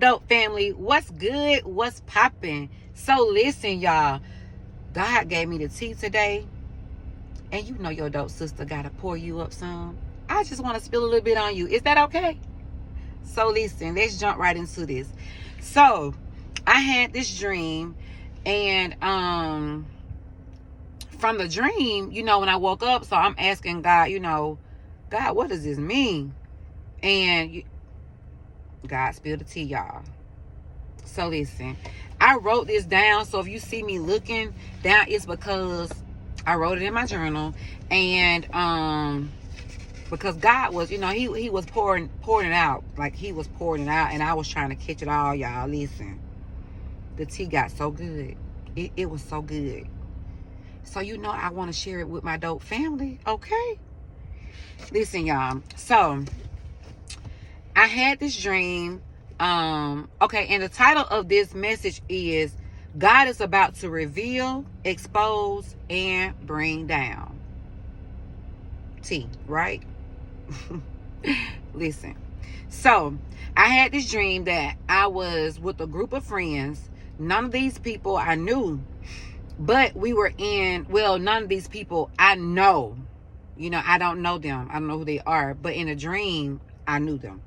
Dope family, what's good? What's popping? So listen, y'all. God gave me the tea today, and you know your dope sister gotta pour you up some. I just want to spill a little bit on you. Is that okay? So listen, let's jump right into this. So I had this dream, and from the dream, when I woke up, so I'm asking God, God, what does this mean? And God spilled the tea, y'all. So listen, I wrote this down. So if you see me looking down, it's because I wrote it in my journal. And because God was, he was pouring it out. Like he was pouring it out, and I was trying to catch it all, y'all. Listen, the tea got so good. It was so good. So I want to share it with my dope family. Okay. Listen, y'all. So I had this dream. Okay, and the title of this message is God is about to reveal, expose, and bring down. T, right? Listen. So I had this dream that I was with a group of friends. None of these people I knew, but we were none of these people I know. I don't know them. I don't know who they are, but in a dream, I knew them.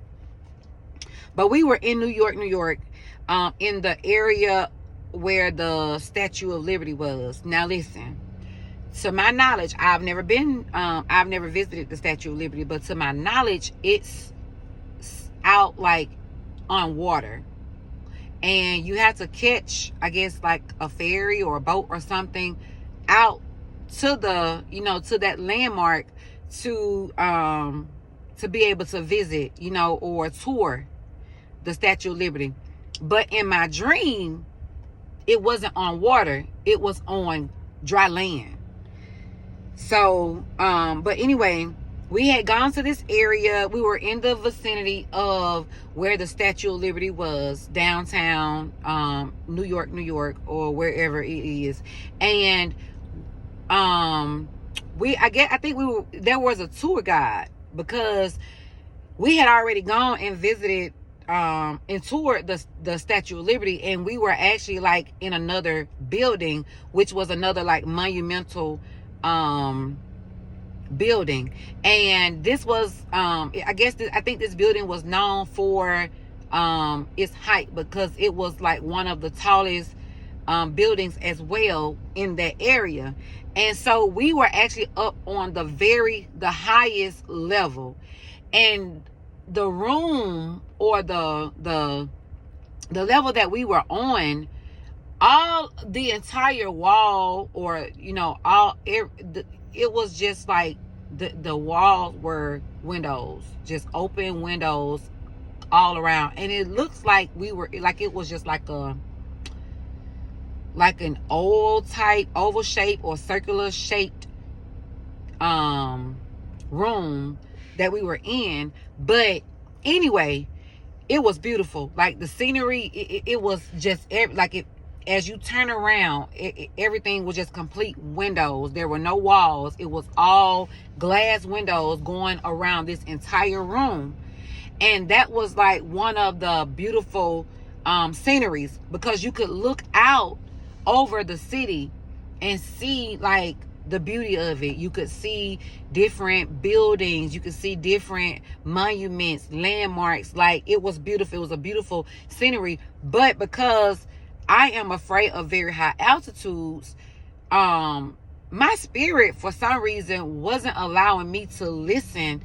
But we were in New York, in the area where the Statue of Liberty was. Now listen, to my knowledge, I've never visited the Statue of Liberty, but to my knowledge, it's out like on water. And you have to catch, I guess, like a ferry or a boat or something out to the, to that landmark to be able to visit, or tour the Statue of Liberty. But in my dream, it wasn't on water. It was on dry land. So, but anyway, we had gone to this area. We were in the vicinity of where the Statue of Liberty was, downtown, New York, or wherever it is. And there was a tour guide, because we had already gone and visited and toured the Statue of Liberty, and we were actually like in another building, which was another like monumental building. And this was I think this building was known for its height, because it was like one of the tallest buildings as well in that area. And so we were actually up on the highest level, and the room, or the level that we were on, all the entire wall, or it was just like the walls were windows, just open windows all around. And it looks like it was just like an oval shape or circular shaped room that we were in. But anyway, it was beautiful. Like the scenery, it was just as you turn around, everything was just complete windows. There were no walls. It was all glass windows going around this entire room. And that was like one of the beautiful sceneries, because you could look out over the city and see like the beauty of it. You could see different buildings, you could see different monuments, landmarks. Like it was beautiful. It was a beautiful scenery. But because I am afraid of very high altitudes, my spirit for some reason wasn't allowing me to listen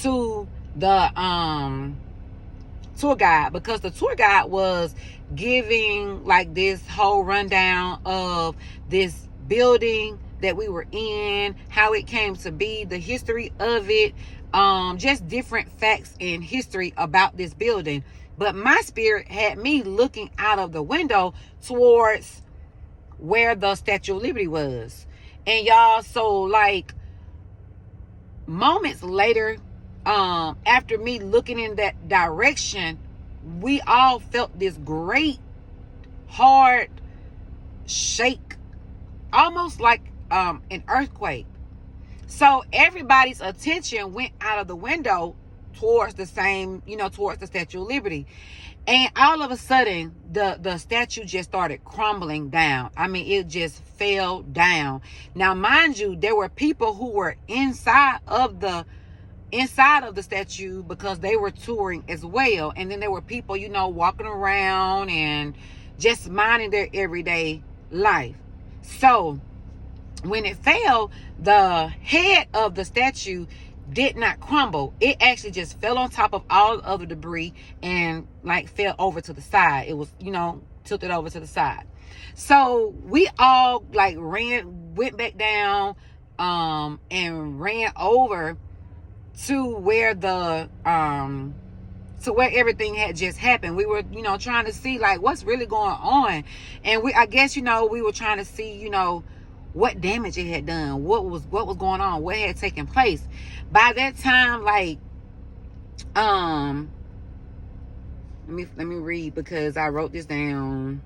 to the tour guide, because the tour guide was giving like this whole rundown of this building that we were in, how it came to be, the history of it, just different facts and history about this building. But my spirit had me looking out of the window towards where the Statue of Liberty was. And y'all, so like moments later, after me looking in that direction, we all felt this great hard shake, almost like an earthquake. So everybody's attention went out of the window towards the same, towards the Statue of Liberty. And all of a sudden, the statue just started crumbling down. I mean, it just fell down. Now, mind you, there were people who were inside of the statue because they were touring as well. And then there were people, walking around and just minding their everyday life. So when it fell, the head of the statue did not crumble. It actually just fell on top of all the other debris and fell over to the side. It was, tilted over to the side. So we all went back down and ran over to where where everything had just happened. We were, trying to see what's really going on. And I guess, we were trying to see, what damage it had done, what was going on, what had taken place. By that time, let me read because I wrote this down.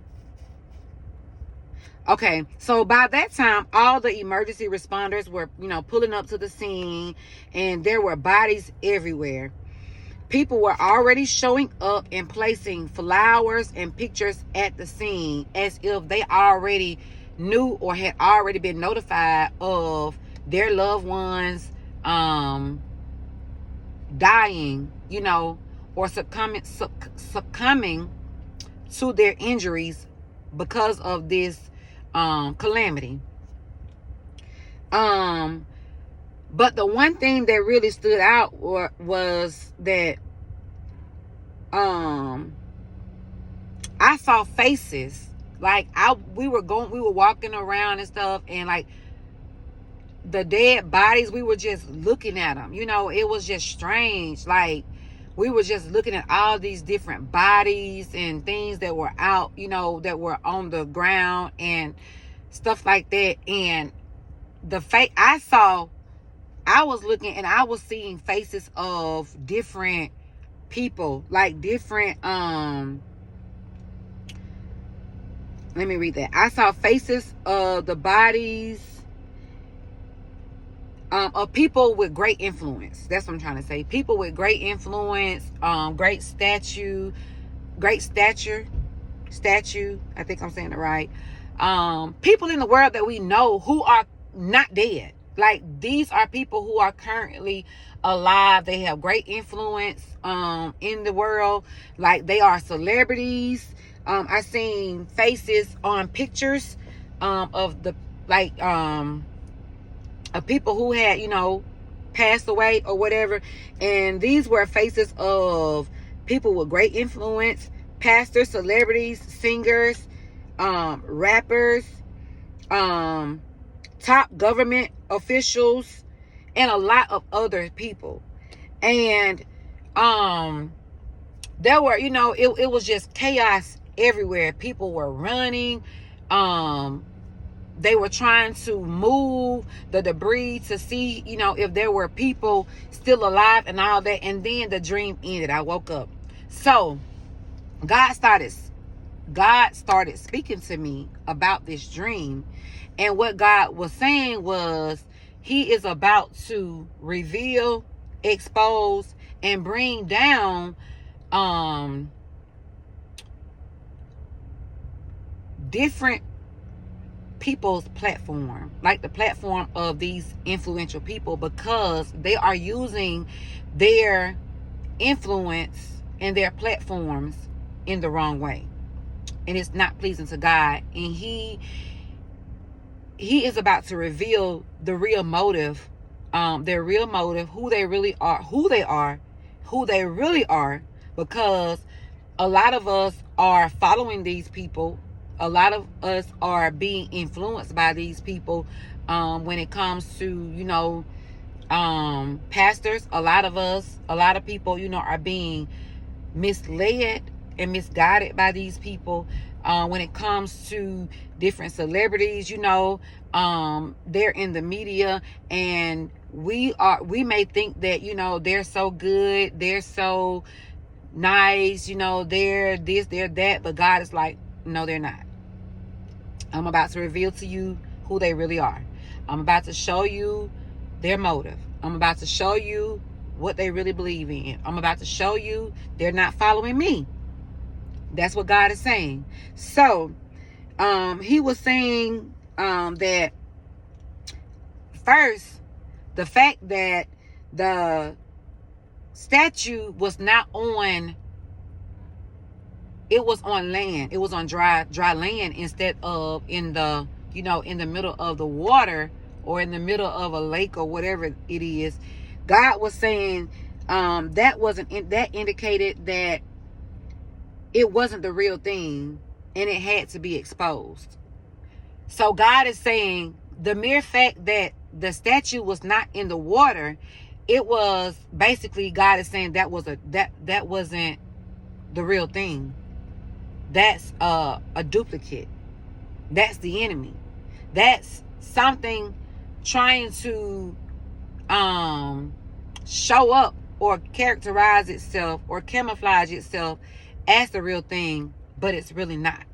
Okay, so by that time, all the emergency responders were, pulling up to the scene, and there were bodies everywhere. People were already showing up and placing flowers and pictures at the scene as if they already knew or had already been notified of their loved ones dying, or succumbing to their injuries because of this calamity. But the one thing that really stood out was that I saw faces. We were walking around and stuff, and the dead bodies, we were just looking at them. It was just strange. We were just looking at all these different bodies and things that were out, that were on the ground and stuff like that. And I was looking and I was seeing faces of different people, different, let me read that. I saw faces of the bodies of people with great influence. That's what I'm trying to say. People with great influence, great stature. I think I'm saying it right. People in the world that we know who are not dead. These are people who are currently alive. They have great influence in the world. They are celebrities. I seen faces on pictures of the of people who had passed away or whatever, and these were faces of people with great influence: pastors, celebrities, singers, rappers, top government officials, and a lot of other people. And there were, it was just chaos everywhere. People were running. They were trying to move the debris to see, if there were people still alive and all that. And then the dream ended. I woke up. So God started speaking to me about this dream. And what God was saying was he is about to reveal, expose, and bring down different people's platform, the platform of these influential people, because they are using their influence and their platforms in the wrong way, and it's not pleasing to God. And he is about to reveal the real motive, their real motive, who they really are, because a lot of us are following these people. A lot of us are being influenced by these people when it comes to, pastors. A lot of people, are being misled and misguided by these people. When it comes to different celebrities, they're in the media, and we may think that, they're so good, they're so nice, they're this, they're that, but God is like, no, they're not. I'm about to reveal to you who they really are. I'm about to show you their motive. I'm about to show you what they really believe in. I'm about to show you they're not following me. That's what God is saying. So he was saying that first, the fact that the statue was not on, it was on land. It was on dry land instead of in the, in the middle of the water or in the middle of a lake or whatever it is. God was saying that indicated that it wasn't the real thing and it had to be exposed. So God is saying the mere fact that the statue was not in the water, it was basically, God is saying that wasn't the real thing. That's a duplicate. That's the enemy. That's something trying to show up or characterize itself or camouflage itself as the real thing, but it's really not.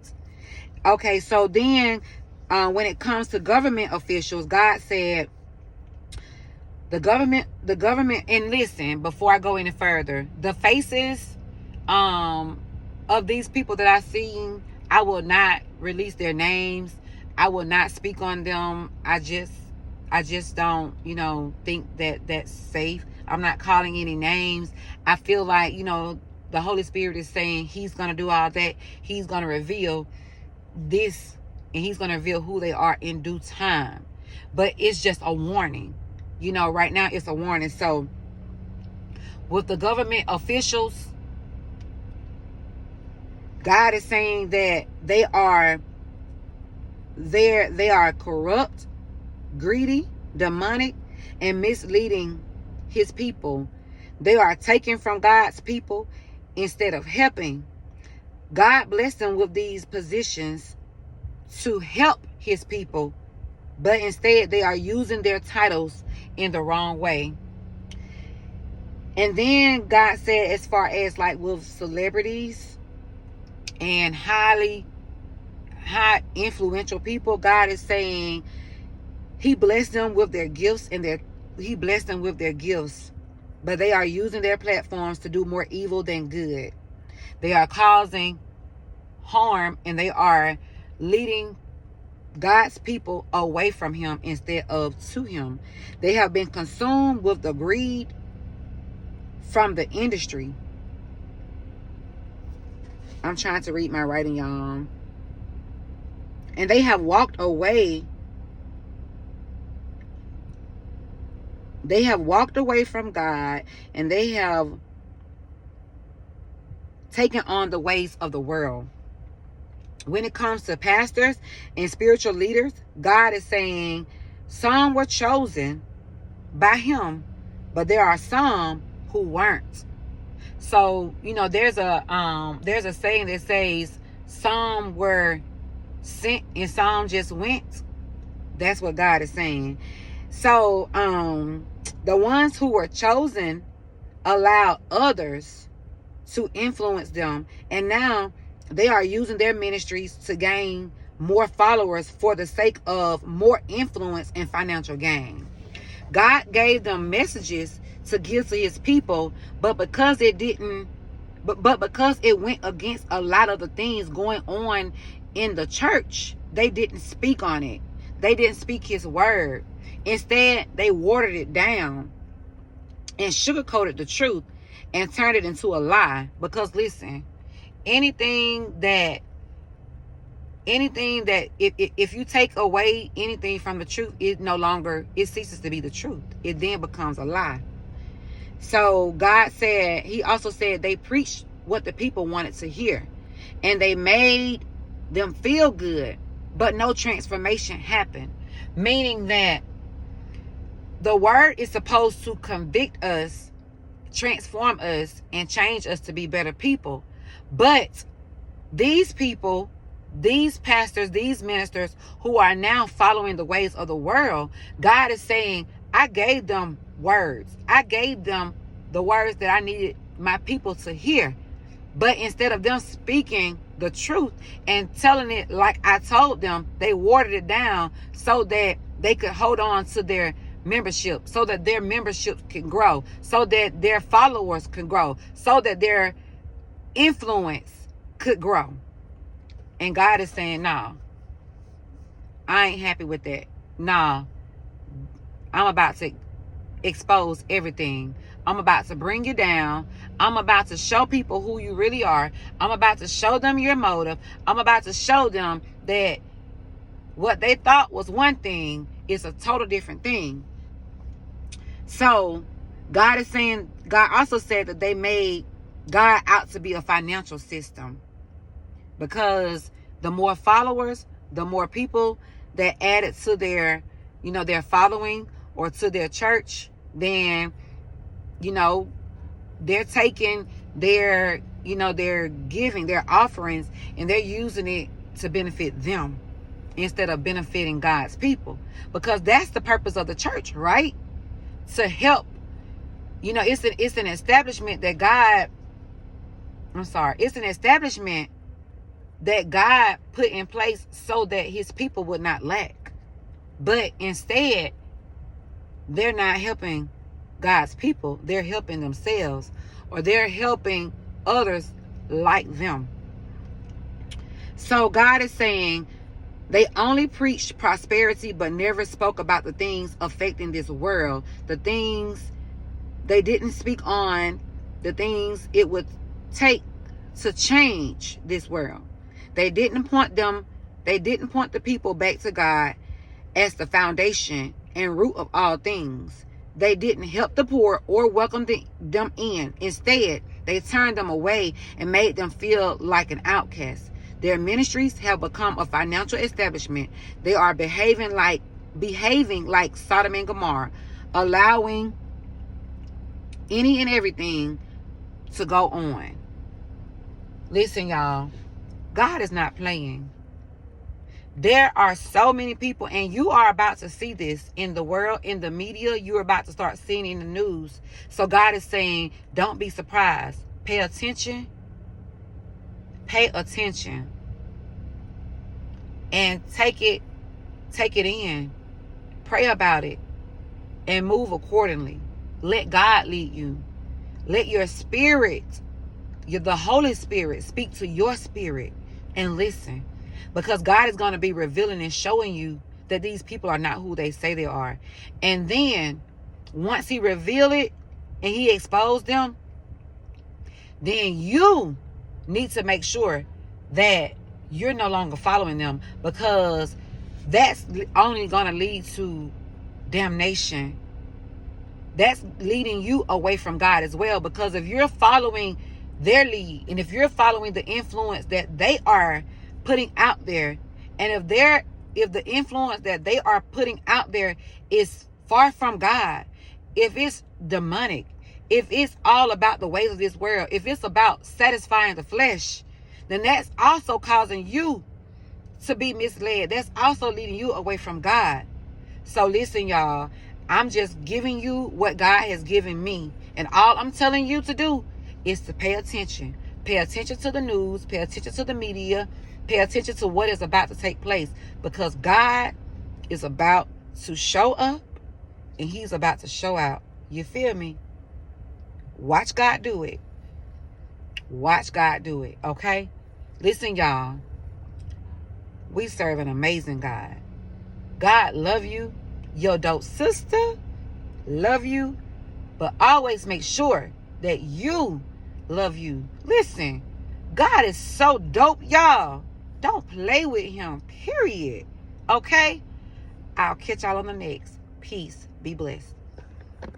Okay, so then when it comes to government officials, God said the government, and listen, before I go any further, the faces of these people that I've seen, I will not release their names. I will not speak on them. I just don't, think that that's safe. I'm not calling any names. I feel like, the Holy Spirit is saying he's going to do all that. He's going to reveal this, and he's going to reveal who they are in due time. But it's just a warning. Right now it's a warning. So with the government officials, God is saying that they are corrupt, greedy, demonic, and misleading his people. They are taken from God's people instead of helping. God blessed them with these positions to help his people, but instead they are using their titles in the wrong way. And then God said, as far as like with celebrities and high influential people, God is saying he blessed them with their gifts but they are using their platforms to do more evil than good. They are causing harm, and they are leading God's people away from him instead of to him. They have been consumed with the greed from the industry. I'm trying to read my writing, y'all. And they have walked away. They have walked away from God, and they have taken on the ways of the world. When it comes to pastors and spiritual leaders, God is saying some were chosen by him, but there are some who weren't. So, there's a saying that says some were sent and some just went. That's what God is saying. So, the ones who were chosen allowed others to influence them, and now they are using their ministries to gain more followers for the sake of more influence and financial gain. God gave them messages to give to his people, but because it went against a lot of the things going on in the church, they didn't speak on it. They didn't speak his word. Instead, they watered it down and sugarcoated the truth and turned it into a lie. Because listen, anything that if you take away anything from the truth, it ceases to be the truth. It then becomes a lie. So God said, he also said they preached what the people wanted to hear, and they made them feel good, but no transformation happened. Meaning that the word is supposed to convict us, transform us, and change us to be better people. But these people, these pastors, these ministers who are now following the ways of the world, God is saying, I gave them words. I gave them the words that I needed my people to hear. But instead of them speaking the truth and telling it like I told them, they watered it down so that they could hold on to their membership, so that their membership can grow, so that their followers can grow, so that their influence could grow. And God is saying, no, I ain't happy with that. No, I'm about to expose everything. I'm about to bring you down. I'm about to show people who you really are. I'm about to show them your motive. I'm about to show them that what they thought was one thing is a total different thing. So God is saying, God also said that they made God out to be a financial system, because the more followers, the more people that added to their, their following or to their church, then, they're taking their, their giving, their offerings, and they're using it to benefit them instead of benefiting God's people. Because that's the purpose of the church, right? To help. It's an establishment that it's an establishment that God put in place so that his people would not lack. But instead, they're not helping God's people. They're helping themselves, or they're helping others like them. So God is saying they only preached prosperity but never spoke about the things affecting this world. The things they didn't speak on, the things it would take to change this world. They didn't point the people back to God as the foundation and root of all things. They didn't help the poor or welcome them in. Instead, they turned them away and made them feel like an outcast. Their ministries have become a financial establishment. They are behaving like Sodom and Gomorrah, allowing any and everything to go on. Listen, y'all, God is not playing. There are so many people, and you are about to see this in the world, in the media. You're about to start seeing in the news. So God is saying, don't be surprised. Pay attention. Pay attention. And take it in. Pray about it. And move accordingly. Let God lead you. Let your spirit, the Holy Spirit, speak to your spirit and listen. Because God is going to be revealing and showing you that these people are not who they say they are. And then once he revealed it and he exposed them, then you need to make sure that you're no longer following them, because that's only going to lead to damnation. That's leading you away from God as well. Because if you're following their lead, and if you're following the influence that they are putting out there, and if the influence that they are putting out there is far from God, if it's demonic, if it's all about the ways of this world, if it's about satisfying the flesh, then that's also causing you to be misled. That's also leading you away from God. So listen, y'all, I'm just giving you what God has given me, and all I'm telling you to do is to pay attention. Pay attention to the news, pay attention to the media, pay attention to what is about to take place, because God is about to show up and he's about to show out. You feel me? Watch God do it. Watch God do it, okay? Listen, y'all, we serve an amazing God. God love you. Your dope sister love you. But always make sure that you love you. Listen, God is so dope, y'all. Don't play with him, period. Okay? I'll catch y'all on the next. Peace. Be blessed.